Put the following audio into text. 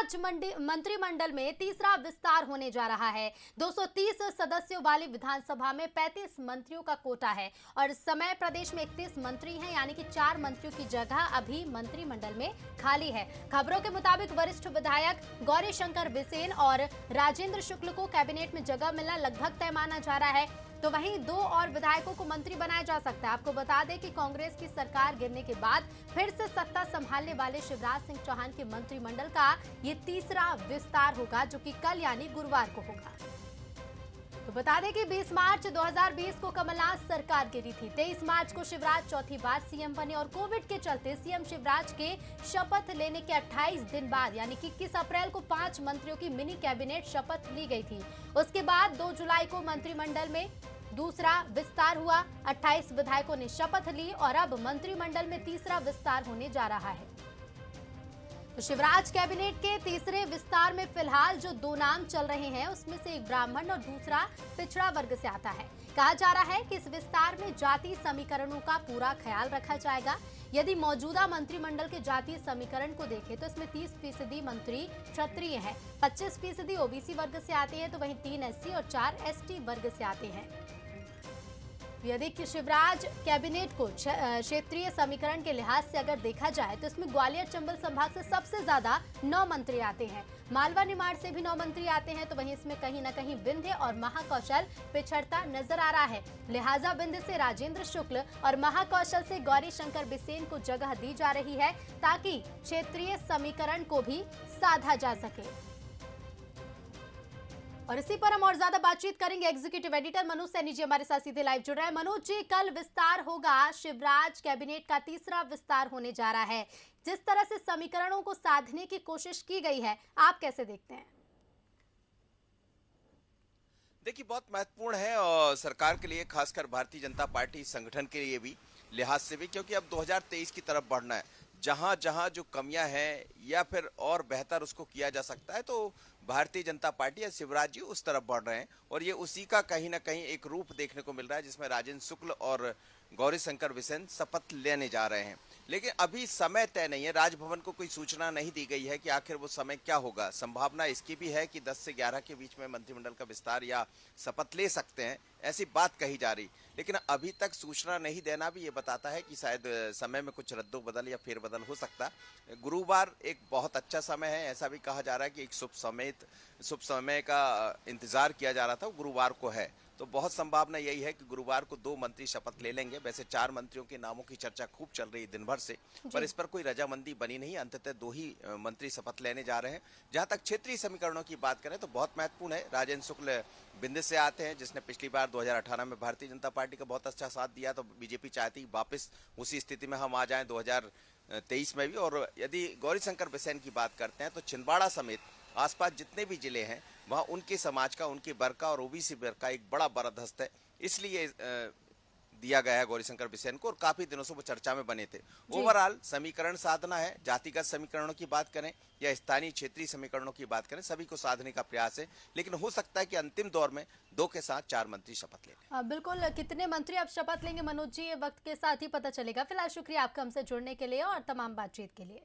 शिवराज मंत्रिमंडल में तीसरा विस्तार होने जा रहा है। 230 सदस्यों वाली विधानसभा में 35 मंत्रियों का कोटा है और इस समय प्रदेश में 31 मंत्री हैं, यानी कि 4 मंत्रियों की जगह अभी मंत्रिमंडल में खाली है। खबरों के मुताबिक वरिष्ठ विधायक गौरीशंकर बिसेन और राजेंद्र शुक्ल को कैबिनेट में जगह मिलना लगभग तय माना जा रहा है। तो वहीं 2 और विधायकों को मंत्री बनाया जा सकता है। आपको बता दें कि कांग्रेस की सरकार गिरने के बाद फिर से सत्ता संभालने वाले शिवराज सिंह चौहान के मंत्रिमंडल का ये तीसरा विस्तार होगा, जो कि कल यानी गुरुवार को होगा। तो बता दें कि 20 मार्च 2020 को कमलनाथ सरकार गिरी थी। 23 मार्च को शिवराज चौथी बार सीएम बने और कोविड के चलते सीएम शिवराज के शपथ लेने के 28 दिन बाद यानी कि 21 अप्रैल को 5 मंत्रियों की मिनी कैबिनेट शपथ ली गई थी। उसके बाद 2 जुलाई को मंत्रिमंडल में दूसरा विस्तार हुआ। 28 विधायकों ने शपथ ली और अब मंत्रिमंडल में तीसरा विस्तार होने जा रहा है। तो शिवराज कैबिनेट के तीसरे विस्तार में फिलहाल जो 2 नाम चल रहे हैं, उसमें से एक ब्राह्मण और दूसरा पिछड़ा वर्ग से आता है। कहा जा रहा है कि इस विस्तार में जाति समीकरणों का पूरा ख्याल रखा जाएगा। यदि मौजूदा मंत्रिमंडल के जातीय समीकरण को देखें तो इसमें 30% मंत्री क्षत्रिय हैं, 25% ओबीसी वर्ग से आते हैं, तो वहीं 3 एससी और 4 एसटी वर्ग से आते हैं। यदि शिवराज कैबिनेट को क्षेत्रीय समीकरण के लिहाज से अगर देखा जाए तो इसमें ग्वालियर चंबल संभाग से सबसे ज्यादा 9 मंत्री आते हैं। मालवा निमाड़ से भी 9 मंत्री आते हैं, तो वहीं इसमें कहीं न कहीं विंध्य और महाकौशल पिछड़ता नजर आ रहा है। लिहाजा विंध्य से राजेंद्र शुक्ल और महाकौशल से गौरीशंकर बिसेन को जगह दी जा रही है, ताकि क्षेत्रीय समीकरण को भी साधा जा सके। और इसी पर हम और ज्यादा बातचीत करेंगे। एग्जीक्यूटिव एडिटर मनोज सैनी जी हमारे साथ सीधे लाइव जुड़ रहे हैं। मनोज जी, कल विस्तार होगा, शिवराज कैबिनेट का तीसरा विस्तार होने जा रहा है। जिस तरह से समीकरणों को साधने की कोशिश की गई है, आप कैसे देखते हैं? देखिए, बहुत महत्वपूर्ण है और सरकार के लिए, खासकर भारतीय जनता पार्टी संगठन के लिए भी लिहाज से भी, क्योंकि अब 2023 की तरफ बढ़ना है। जहां जहां जो कमियां हैं या फिर और बेहतर उसको किया जा सकता है, तो भारतीय जनता पार्टी या शिवराज जी उस तरफ बढ़ रहे हैं और ये उसी का कहीं ना कहीं एक रूप देखने को मिल रहा है, जिसमें राजेंद्र शुक्ल और गौरीशंकर बिसेन शपथ लेने जा रहे हैं। लेकिन अभी समय तय नहीं है, राजभवन को कोई सूचना नहीं दी गई है कि आखिर वो समय क्या होगा। संभावना इसकी भी है कि 10 से 11 के बीच में मंत्रिमंडल का विस्तार या शपथ ले सकते हैं, ऐसी बात कही जा रही। लेकिन अभी तक सूचना नहीं देना भी ये बताता है कि शायद समय में कुछ रद्दोबदल या फेरबदल हो सकता। गुरुवार एक बहुत अच्छा समय है, ऐसा भी कहा जा रहा है कि एक शुभ समय का इंतजार किया जा रहा था, गुरुवार को है। तो बहुत संभावना यही है कि गुरुवार को 2 मंत्री शपथ ले लेंगे। वैसे 4 मंत्रियों के नामों की चर्चा खूब चल रही है दिन भर से, पर इस पर कोई रजामंदी बनी नहीं। अंततः 2 ही मंत्री शपथ लेने जा रहे हैं। जहां तक क्षेत्रीय समीकरणों की बात करें तो बहुत महत्वपूर्ण है। राजेंद्र शुक्ल विंध्य से आते हैं, जिसने पिछली बार 2018 में भारतीय जनता पार्टी का बहुत अच्छा साथ दिया, तो बीजेपी चाहती वापस उसी स्थिति में हम आ जाएं 2023 में भी। और यदि गौरीशंकर बिसेन की बात करते हैं तो छिंदवाड़ा समेत आसपास जितने भी जिले हैं, वहाँ उनके समाज का, उनके वर्ग का और ओबीसी वर्ग का एक बड़ा बरदस्त है, इसलिए दिया गया है गौरीशंकर बिसेन को, और काफी दिनों से वो चर्चा में बने थे। ओवरऑल समीकरण साधना है, जातिगत समीकरणों की बात करें या स्थानीय क्षेत्रीय समीकरणों की बात करें, सभी को साधने का प्रयास है। लेकिन हो सकता है कि अंतिम दौर में 2 के साथ 4 मंत्री शपथ लें। बिल्कुल, कितने मंत्री अब शपथ लेंगे मनोज जी, ये वक्त के साथ ही पता चलेगा। फिलहाल शुक्रिया आपका हमसे जुड़ने के लिए और तमाम बातचीत के लिए।